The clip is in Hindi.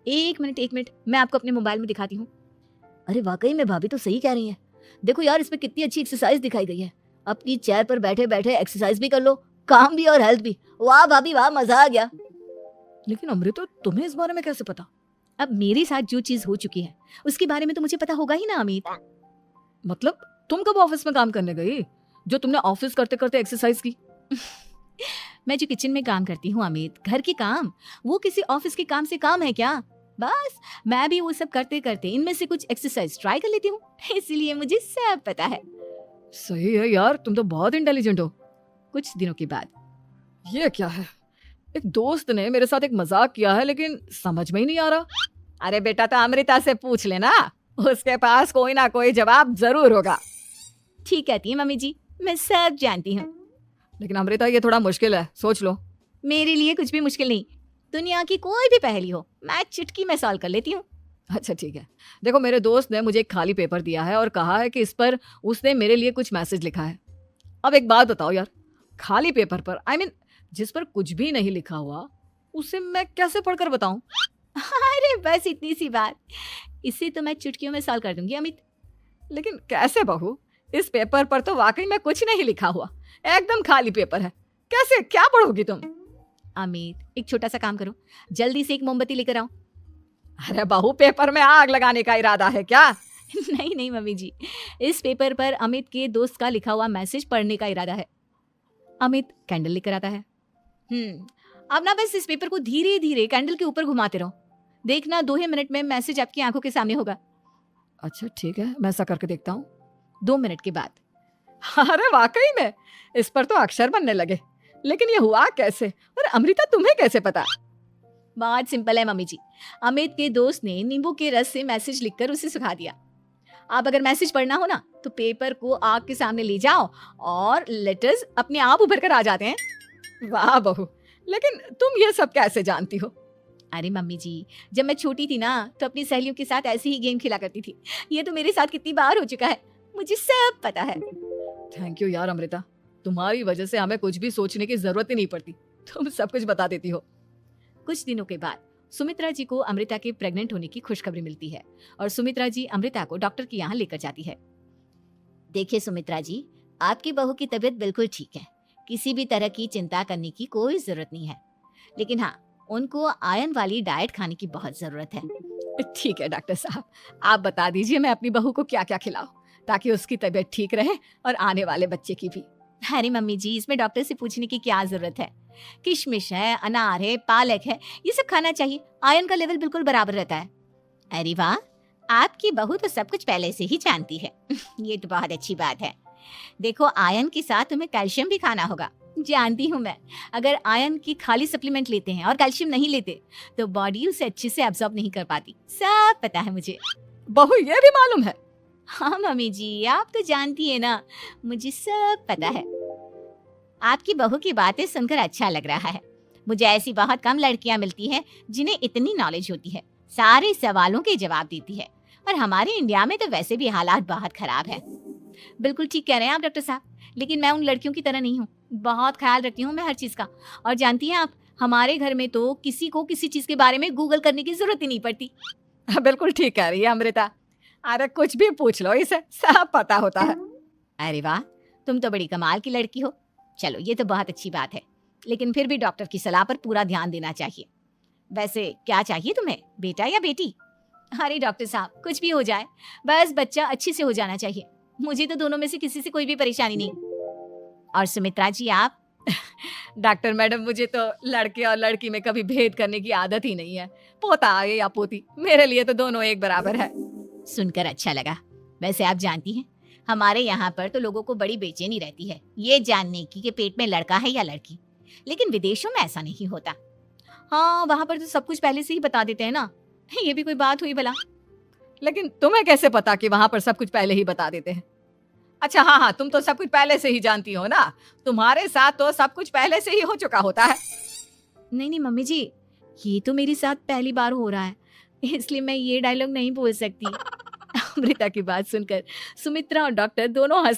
एक मिनट, मैं आपको अपने मोबाइल में दिखाती हूँ। अरे वाकई में भाभी तो सही कह रही है। देखो यार, इसमें कितनी अच्छी एक्सरसाइज दिखाई गई है। अपनी चेयर पर बैठे बैठे एक्सरसाइज भी कर लो, काम भी और हेल्थ भी। वाह भाभी वाह, मजा आ गया। लेकिन अमृता, तुम्हें इस बारे में कैसे पता? अब मेरे साथ जो चीज हो चुकी है उसके बारे में तो मुझे पता होगा ही ना अमित। मतलब तुम कब ऑफिस में काम करने गई जो तुमने ऑफिस करते करते एक्सरसाइज की? मैं जो किचन में काम करती हूँ अमित, घर के काम, वो किसी ऑफिस के काम से काम है क्या? बस मैं भी वो सब करते करते इनमें से कुछ एक्सरसाइज ट्राई कर लेती हूँ, इसीलिए मुझे सब पता है। सही है यार, तुम तो बहुत इंटेलिजेंट हो। कुछ दिनों के बाद, ये क्या है? एक दोस्त ने मेरे साथ एक मजाक किया है, लेकिन समझ में ही नहीं आ रहा। अरे बेटा, तो अमृता से पूछ लेना, उसके पास कोई ना कोई जवाब जरूर होगा। ठीक कहती है मम्मी जी, मैं सब जानती हूँ। लेकिन अमृता, ये थोड़ा मुश्किल है, सोच लो। मेरे लिए कुछ भी मुश्किल नहीं। दुनिया की कोई भी पहेली हो, मैं चुटकी में सॉल्व कर लेती हूँ। अच्छा ठीक है, देखो मेरे दोस्त ने मुझे एक खाली पेपर दिया है और कहा है कि इस पर उसने मेरे लिए कुछ मैसेज लिखा है। अब एक बात बताओ यार, खाली पेपर पर, I mean, जिस पर कुछ भी नहीं लिखा हुआ, उसे मैं कैसे पढ़कर बताऊं? अरे बस इतनी सी बात, इसे तो मैं चुटकियों में सॉल्व कर दूंगी अमित। लेकिन कैसे बहू? इस पेपर पर तो वाकई में कुछ नहीं लिखा हुआ, एकदम खाली पेपर है। कैसे, क्या पढ़ोगी तुम? अमित, एक छोटा सा काम करो, जल्दी से एक मोमबत्ती लेकर आओ। अरे बहू, पेपर में आग लगाने का इरादा है क्या? नहीं मम्मी जी, इस पेपर पर अमित के दोस्त का लिखा हुआ मैसेज पढ़ने का इरादा है। अमित कैंडल लेकर आता है। अब ना बस इस पेपर को धीरे धीरे कैंडल के ऊपर घुमाते रहो, देखना 2 ही मिनट में मैसेज आपकी आंखों के सामने होगा। अच्छा ठीक है, मैं ऐसा करके देखता हूँ। 2 मिनट के बाद, अरे वाकई में इस पर तो अक्षर बनने लगे, लेकिन ये हुआ कैसे? और अमृता, तुम्हें कैसे पता? बात सिंपल है मम्मी जी, अमित के दोस्त ने नींबू के रस से मैसेज लिखकर उसे सुखा दिया। आप अगर मैसेज पढ़ना हो ना, तो पेपर को आग के सामने ले जाओ और लेटर्स अपने आप उभर कर आ जाते हैं। वाह बहू, लेकिन तुम ये सब कैसे जानती हो? अरे मम्मी जी, जब मैं छोटी थी ना, तो अपनी सहेलियों के साथ ऐसे ही गेम खेला करती थी। ये तो मेरे साथ कितनी बार हो चुका है, मुझे सब पता है। थैंक यू यार अमृता, तुम्हारी वजह से हमें कुछ भी सोचने की जरूरत ही नहीं पड़ती, तुम सब कुछ बता देती हो। कुछ दिनों के बाद सुमित्रा जी को अमृता के प्रेग्नेंट होने की खुशखबरी मिलती है और सुमित्रा जी अमृता को डॉक्टर के यहाँ लेकर जाती है। देखिए सुमित्रा जी, आपकी बहू की तबीयत बिल्कुल ठीक है, किसी भी तरह की चिंता करने की कोई जरूरत नहीं है, लेकिन हाँ, उनको आयरन वाली डाइट खाने की बहुत जरूरत है। ठीक है डॉक्टर साहब, आप बता दीजिए मैं अपनी बहू को क्या क्या खिलाऊं, ताकि उसकी तबीयत ठीक रहे और आने वाले बच्चे की भी। अरे मम्मी जी, इसमें डॉक्टर से पूछने की क्या जरूरत है। किशमिश है, अनार है, पालक है, ये सब खाना चाहिए, आयरन का लेवल बिल्कुल बराबर रहता है। अरे वाह, आपकी बहू तो सब कुछ पहले से ही जानती है। ये तो बहुत अच्छी बात है। देखो, आयरन के साथ तुम्हें कैल्शियम भी खाना होगा। जानती हूँ मैं, अगर आयरन की खाली सप्लीमेंट लेते हैं और कैल्शियम नहीं लेते तो बॉडी उसे अच्छे से एब्जॉर्ब नहीं कर पाती। सब पता है मुझे। बहू, ये भी मालूम है? हाँ मम्मी जी, आप तो जानती है ना, मुझे सब पता है। आपकी बहू की बातें सुनकर अच्छा लग रहा है। मुझे ऐसी बहुत कम लड़कियां मिलती हैं जिन्हें इतनी नॉलेज होती है, सारे सवालों के जवाब देती है। और हमारे इंडिया में तो वैसे भी हालात बहुत खराब है। बिल्कुल ठीक कह रहे हैं आप डॉक्टर साहब, लेकिन मैं उन लड़कियों की तरह नहीं हूँ। बहुत ख्याल रखती हूँ मैं हर चीज का। और जानती हैं आप, हमारे घर में तो किसी को किसी चीज के बारे में गूगल करने की जरूरत ही नहीं पड़ती। बिल्कुल ठीक कह रही है अमृता, अरे कुछ भी पूछ लो, इसे सब पता होता है। अरे वाह, तुम तो बड़ी कमाल की लड़की हो। चलो, ये तो बहुत अच्छी बात है, लेकिन फिर भी डॉक्टर की सलाह पर पूरा ध्यान देना चाहिए। वैसे क्या चाहिए तुम्हें, बेटा या बेटी? अरे डॉक्टर साहब, कुछ भी हो जाए, बस बच्चा अच्छे से हो जाना चाहिए। मुझे तो दोनों में से किसी से कोई भी परेशानी नहीं। और सुमित्रा जी, आप? डॉक्टर मैडम, मुझे तो लड़के और लड़की में कभी भेद करने की आदत ही नहीं है। पोता आए या पोती, मेरे लिए तो दोनों एक बराबर है। सुनकर अच्छा लगा। वैसे आप जानती हैं, हमारे यहाँ पर तो लोगों को बड़ी बेचैनी रहती है ये जानने की कि पेट में लड़का है या लड़की, लेकिन विदेशों में ऐसा नहीं होता। हाँ, वहाँ पर तो सब कुछ पहले से ही बता देते हैं ना। ये भी कोई बात हुई भला? लेकिन तुम्हें कैसे पता कि वहां पर सब कुछ पहले ही बता देते हैं? अच्छा हाँ, तुम तो सब कुछ पहले से ही जानती हो ना, तुम्हारे साथ तो सब कुछ पहले से ही हो चुका होता है। नहीं मम्मी जी, ये तो मेरे साथ पहली बार हो रहा है, इसलिए मैं ये डायलॉग नहीं बोल सकती। अमृता की बात सुनकर सुमित्रा और डॉक्टर दोनों हंसने